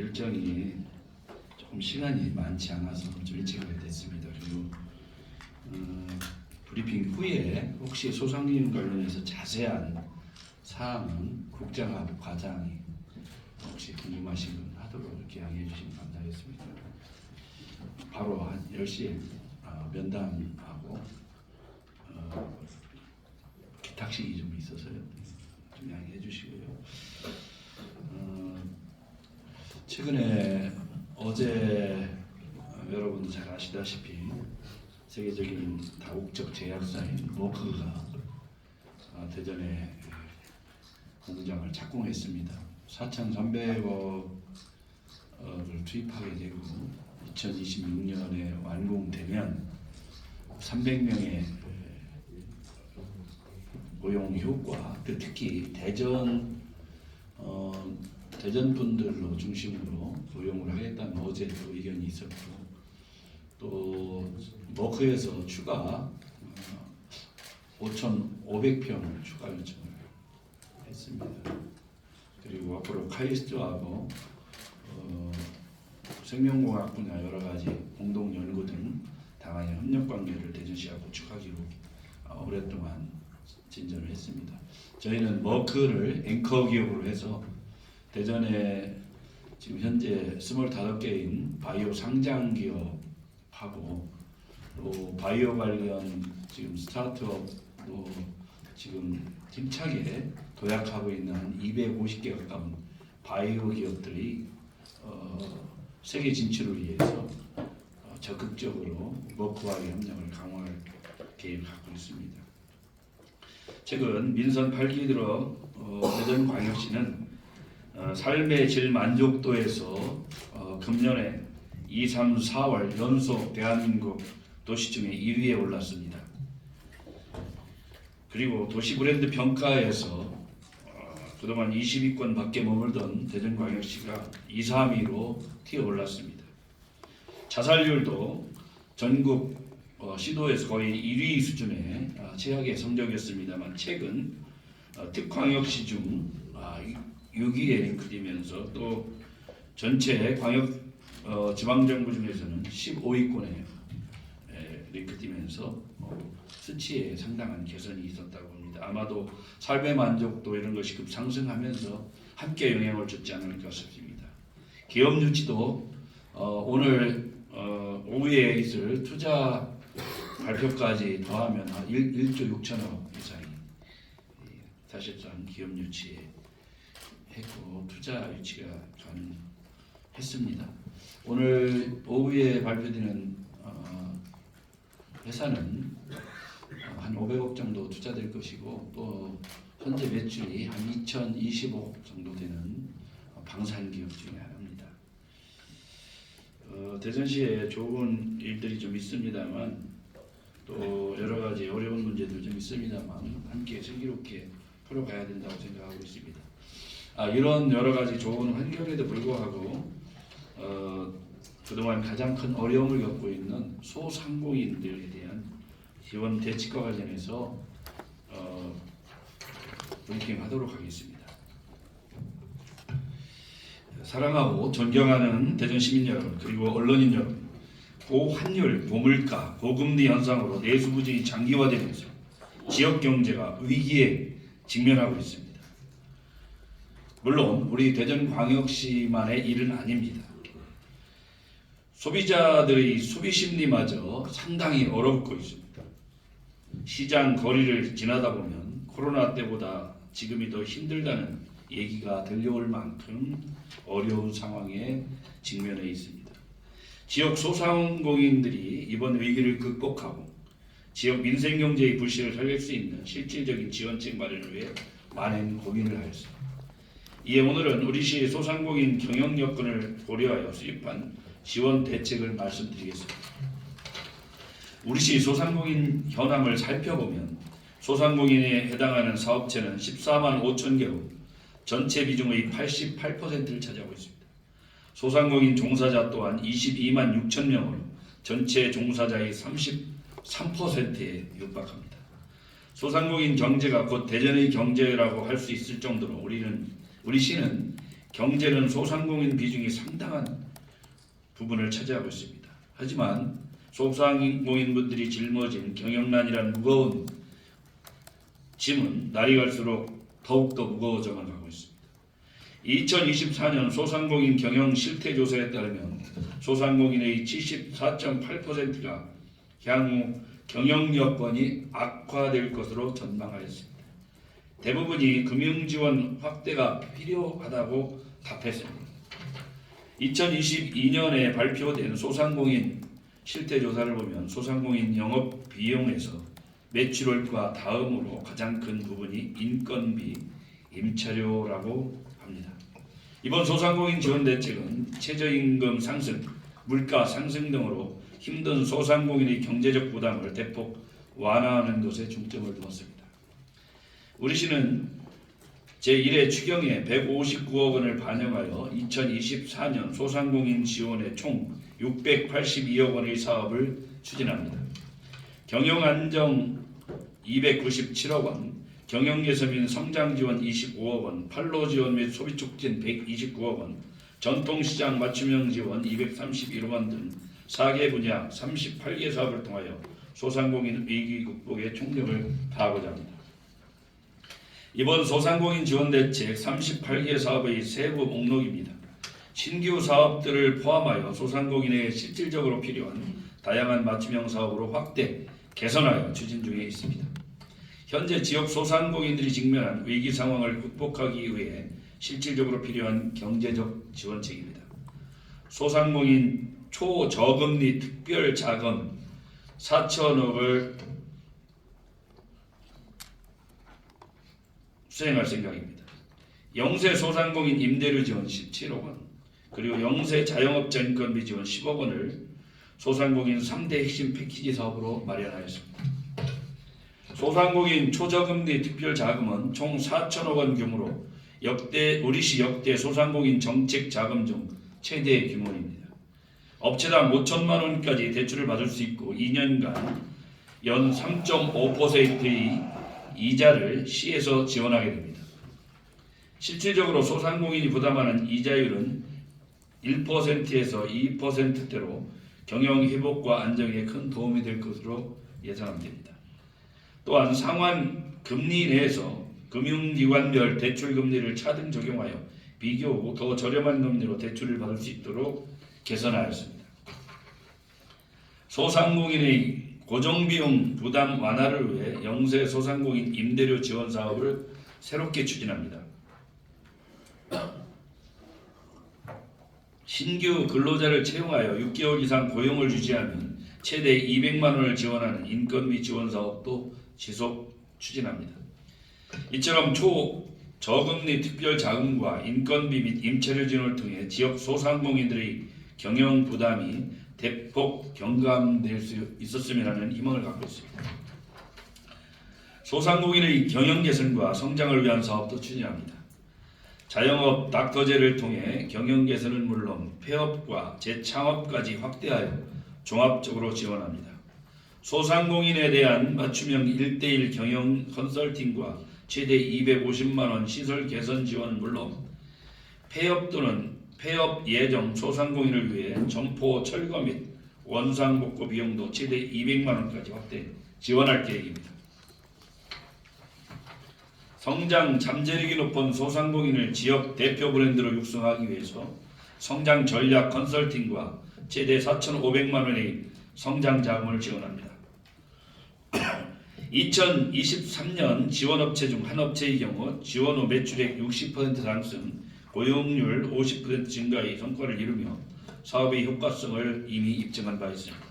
일정이 조금 시간이 많지 않아서 좀 일찍 하게 됐습니다. 그리고 브리핑 후에 혹시 소상공인 관련해서 자세한 사항은 국장하고 과장이 혹시 궁금하신 건 하도록 이렇게 양해해 주시면 감사하겠습니다. 바로 한 10시에 면담하고 기탁식이 좀 있어서요. 좀 양해해 주시고요. 최근에 어제 여러분도 잘 아시다시피 세계적인 다국적 제약사인 머크가 대전에 공장을 착공했습니다. 4,300억을 투입하게 되고 2026년에 완공되면 300명의 고용 효과, 특히 대전 분들로 중심으로 고용을 하겠다는 어제 또 의견이 있었고, 또 머크에서 추가 5,500평을 추가 요청을 했습니다. 그리고 앞으로 카이스트하고 생명공학 분야 여러 가지 공동 연구 등 당한의 협력 관계를 대전시하고 구축하기로 오랫동안 진전을 했습니다. 저희는 머크를 앵커 기업으로 해서 대전에 지금 현재 25개인 바이오 상장 기업하고 또 바이오 관련 지금 스타트업도 지금 힘차게 도약하고 있는 한 250개 가까운 바이오 기업들이 세계 진출을 위해서 적극적으로 머크와의 협력을 강화할 계획을 갖고 있습니다. 최근 민선 8기 들어 대전광역시는 삶의 질 만족도에서 금년에 2, 3, 4월 연속 대한민국 도시 중에 2위에 올랐습니다. 그리고 도시 브랜드 평가에서 그동안 20위권 밖에 머물던 대전광역시가 2, 3위로 튀어 올랐습니다. 자살률도 전국 시도에서 거의 1위 수준의 최악의 성적이었습니다만 최근 특광역시 중 6위에 랭크되면서 또 전체 광역 지방정부 중에서는 15위권에 랭크되면서 수치에 상당한 개선이 있었다고 합니다. 아마도 삶의 만족도 이런 것이 급상승하면서 함께 영향을 줬지 않을까 싶습니다. 기업 유치도 오늘 오후에 있을 투자 발표까지 더하면 1조 6천억 이상이 사실상 기업 유치에 했고 투자 유치가 가능했습니다. 오늘 오후에 발표되는 회사는 한 500억 정도 투자될 것이고 또 현재 매출이 한 2,025억 정도 되는 방산 기업 중에 하나입니다. 대전시에 좋은 일들이 좀 있습니다만 또 여러 가지 어려운 문제들 좀 있습니다만 함께 슬기롭게 풀어가야 된다고 생각하고 있습니다. 이런 여러 가지 좋은 환경에도 불구하고 그동안 가장 큰 어려움을 겪고 있는 소상공인들에 대한 지원 대책과 관련해서 브리핑하도록 하겠습니다. 사랑하고 존경하는 대전 시민 여러분 그리고 언론인 여러분, 고환율, 고물가, 고금리 현상으로 내수 부진이 장기화되면서 지역 경제가 위기에 직면하고 있습니다. 물론 우리 대전광역시만의 일은 아닙니다. 소비자들의 소비 심리마저 상당히 얼어붙고 있습니다. 시장 거리를 지나다 보면 코로나 때보다 지금이 더 힘들다는 얘기가 들려올 만큼 어려운 상황에 직면해 있습니다. 지역 소상공인들이 이번 위기를 극복하고 지역 민생경제의 불씨를 살릴 수 있는 실질적인 지원책 마련을 위해 많은 고민을 하였습니다. 이에 오늘은 우리 시 소상공인 경영 여건을 고려하여 수립한 지원 대책을 말씀드리겠습니다. 우리 시 소상공인 현황을 살펴보면 소상공인에 해당하는 사업체는 14만 5천 개로 전체 비중의 88%를 차지하고 있습니다. 소상공인 종사자 또한 22만 6천 명으로 전체 종사자의 33%에 육박합니다. 소상공인 경제가 곧 대전의 경제라고 할 수 있을 정도로 우리 시는 경제는 소상공인 비중이 상당한 부분을 차지하고 있습니다. 하지만 소상공인분들이 짊어진 경영난이란 무거운 짐은 날이 갈수록 더욱더 무거워져만 가고 있습니다. 2024년 소상공인 경영 실태 조사에 따르면 소상공인의 74.8%가 향후 경영 여건이 악화될 것으로 전망하였습니다. 대부분이 금융지원 확대가 필요하다고 답했습니다. 2022년에 발표된 소상공인 실태조사를 보면 소상공인 영업 비용에서 매출월과 다음으로 가장 큰 부분이 인건비, 임차료라고 합니다. 이번 소상공인 지원 대책은 최저임금 상승, 물가 상승 등으로 힘든 소상공인의 경제적 부담을 대폭 완화하는 것에 중점을 두었습니다. 우리 시는 제1회 추경에 159억 원을 반영하여 2024년 소상공인 지원에 총 682억 원의 사업을 추진합니다. 경영안정 297억 원, 경영개선 및 성장지원 25억 원, 판로지원 및 소비촉진 129억 원, 전통시장 맞춤형 지원 231억 원 등 4개 분야 38개 사업을 통하여 소상공인 위기 극복에 총력을 다하고자 합니다. 이번 소상공인 지원대책 38개 사업의 세부 목록입니다. 신규 사업들을 포함하여 소상공인에게 실질적으로 필요한 다양한 맞춤형 사업으로 확대, 개선하여 추진 중에 있습니다. 현재 지역 소상공인들이 직면한 위기 상황을 극복하기 위해 실질적으로 필요한 경제적 지원책입니다. 소상공인 초저금리 특별자금 4천억을 수행할 생각입니다. 영세 소상공인 임대료 지원 17억 원, 그리고 영세 자영업자 인건비 지원 10억 원을 소상공인 3대 핵심 패키지 사업으로 마련하였습니다. 소상공인 초저금리 특별자금은 총 4천억 원 규모로 우리시 역대 소상공인 정책 자금 중 최대 규모입니다. 업체당 5천만 원까지 대출을 받을 수 있고 2년간 연 3.5%의 이자를 시에서 지원하게 됩니다. 실질적으로 소상공인이 부담하는 이자율은 1%에서 2%대로 경영 회복과 안정에 큰 도움이 될 것으로 예상됩니다. 또한 상환 금리 내에서 금융기관별 대출 금리를 차등 적용하여 비교 더 저렴한 금리로 대출을 받을 수 있도록 개선하였습니다. 소상공인의 고정비용 부담 완화를 위해 영세 소상공인 임대료 지원 사업을 새롭게 추진합니다. 신규 근로자를 채용하여 6개월 이상 고용을 유지하면 최대 200만 원을 지원하는 인건비 지원 사업도 지속 추진합니다. 이처럼 초저금리 특별자금과 인건비 및 임차료 지원을 통해 지역 소상공인들의 경영 부담이 대폭 경감될 수 있었으면 하는 희망을 갖고 있습니다. 소상공인의 경영 개선과 성장을 위한 사업도 추진합니다. 자영업 닥터제를 통해 경영 개선은 물론 폐업과 재창업까지 확대하여 종합적으로 지원합니다. 소상공인에 대한 맞춤형 1:1 경영 컨설팅과 최대 250만 원 시설 개선 지원은 물론 폐업 또는 폐업 예정 소상공인을 위해 점포 철거 및 원상 복구 비용도 최대 200만 원까지 확대 지원할 계획입니다. 성장 잠재력이 높은 소상공인을 지역 대표 브랜드로 육성하기 위해서 성장 전략 컨설팅과 최대 4,500만 원의 성장 자금을 지원합니다. 2023년 지원업체 중 한 업체의 경우 지원 후 매출액 60% 상승, 고용률 50% 증가의 성과를 이루며 사업의 효과성을 이미 입증한 바 있습니다.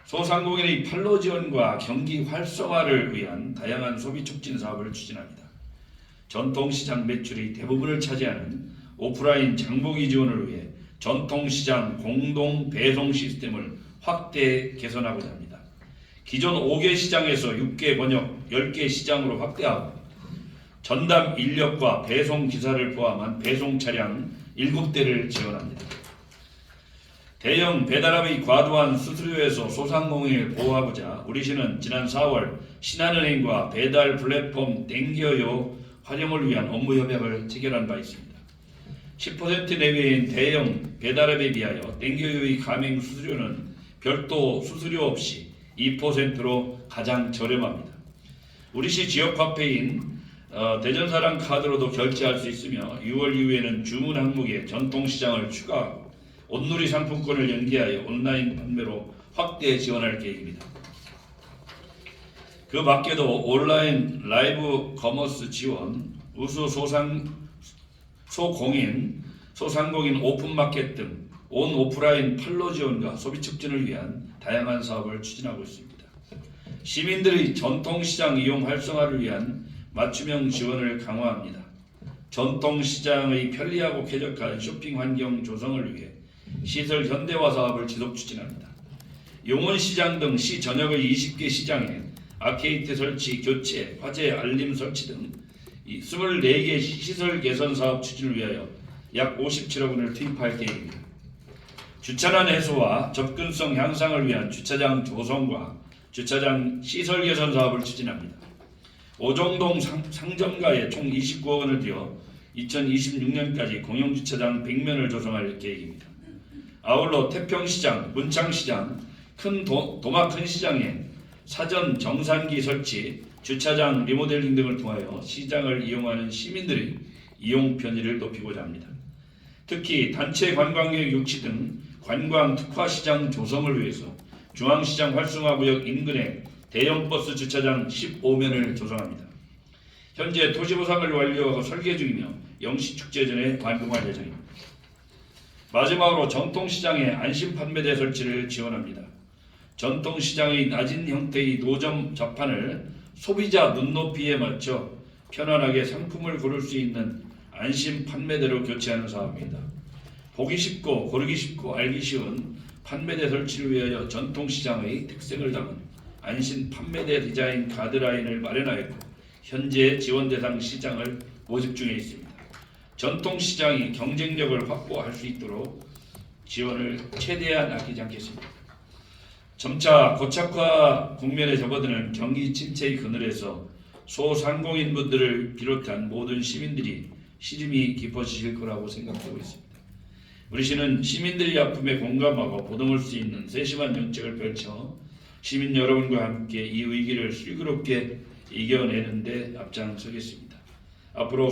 소상공인의 판로 지원과 경기 활성화를 위한 다양한 소비 촉진 사업을 추진합니다. 전통시장 매출의 대부분을 차지하는 오프라인 장보기 지원을 위해 전통시장 공동 배송 시스템을 확대 개선하고자 합니다. 기존 5개 시장에서 6개 번역 10개 시장으로 확대하고 전담 인력과 배송 기사를 포함한 배송 차량 7대를 지원합니다. 대형 배달업의 과도한 수수료에서 소상공인을 보호하고자 우리시는 지난 4월 신한은행과 배달 플랫폼 땡겨요 활용을 위한 업무 협약을 체결한 바 있습니다. 10% 내외인 대형 배달앱에 비하여 땡겨유의 가맹 수수료는 별도 수수료 없이 2%로 가장 저렴합니다. 우리시 지역 화폐인 대전사랑 카드로도 결제할 수 있으며 6월 이후에는 주문 항목에 전통시장을 추가하고 온누리 상품권을 연계하여 온라인 판매로 확대 지원할 계획입니다. 그 밖에도 온라인 라이브 커머스 지원, 우수 소공인, 소상공인 오픈마켓 등 온 오프라인 판로 지원과 소비 촉진을 위한 다양한 사업을 추진하고 있습니다. 시민들의 전통시장 이용 활성화를 위한 맞춤형 지원을 강화합니다. 전통시장의 편리하고 쾌적한 쇼핑 환경 조성을 위해 시설 현대화 사업을 지속 추진합니다. 용원시장 등 시 전역의 20개 시장에 아케이드 설치, 교체, 화재 알림 설치 등 24개 시설 개선 사업 추진을 위하여 약 57억 원을 투입할 계획입니다. 주차난 해소와 접근성 향상을 위한 주차장 조성과 주차장 시설 개선 사업을 추진합니다. 오정동 상점가에 총 29억 원을 들여 2026년까지 공영주차장 100면을 조성할 계획입니다. 아울러 태평시장, 문창시장, 도마 큰 시장에 사전 정산기 설치, 주차장 리모델링 등을 통하여 시장을 이용하는 시민들의 이용 편의를 높이고자 합니다. 특히 단체 관광객 유치 등 관광 특화시장 조성을 위해서 중앙시장 활성화구역 인근에 대형 버스 주차장 15면을 조성합니다. 현재 토지보상을 완료하고 설계 중이며 영시축제 전에 완공할 예정입니다. 마지막으로 전통시장의 안심판매대 설치를 지원합니다. 전통시장의 낮은 형태의 노점 좌판을 소비자 눈높이에 맞춰 편안하게 상품을 고를 수 있는 안심판매대로 교체하는 사업입니다. 보기 쉽고 고르기 쉽고 알기 쉬운 판매대 설치를 위하여 전통시장의 특색을 담은 안심 판매대 디자인 가드라인을 마련하였고 현재 지원 대상 시장을 모집 중에 있습니다. 전통시장이 경쟁력을 확보할 수 있도록 지원을 최대한 아끼지 않겠습니다. 점차 고착화 국면에 접어드는 경기 침체의 그늘에서 소상공인분들을 비롯한 모든 시민들이 시름이 깊어지실 거라고 생각하고 있습니다. 우리 시는 시민들의 아픔에 공감하고 보듬을 수 있는 세심한 정책을 펼쳐 시민 여러분과 함께 이 위기를 슬기롭게 이겨내는 데 앞장서겠습니다. 앞으로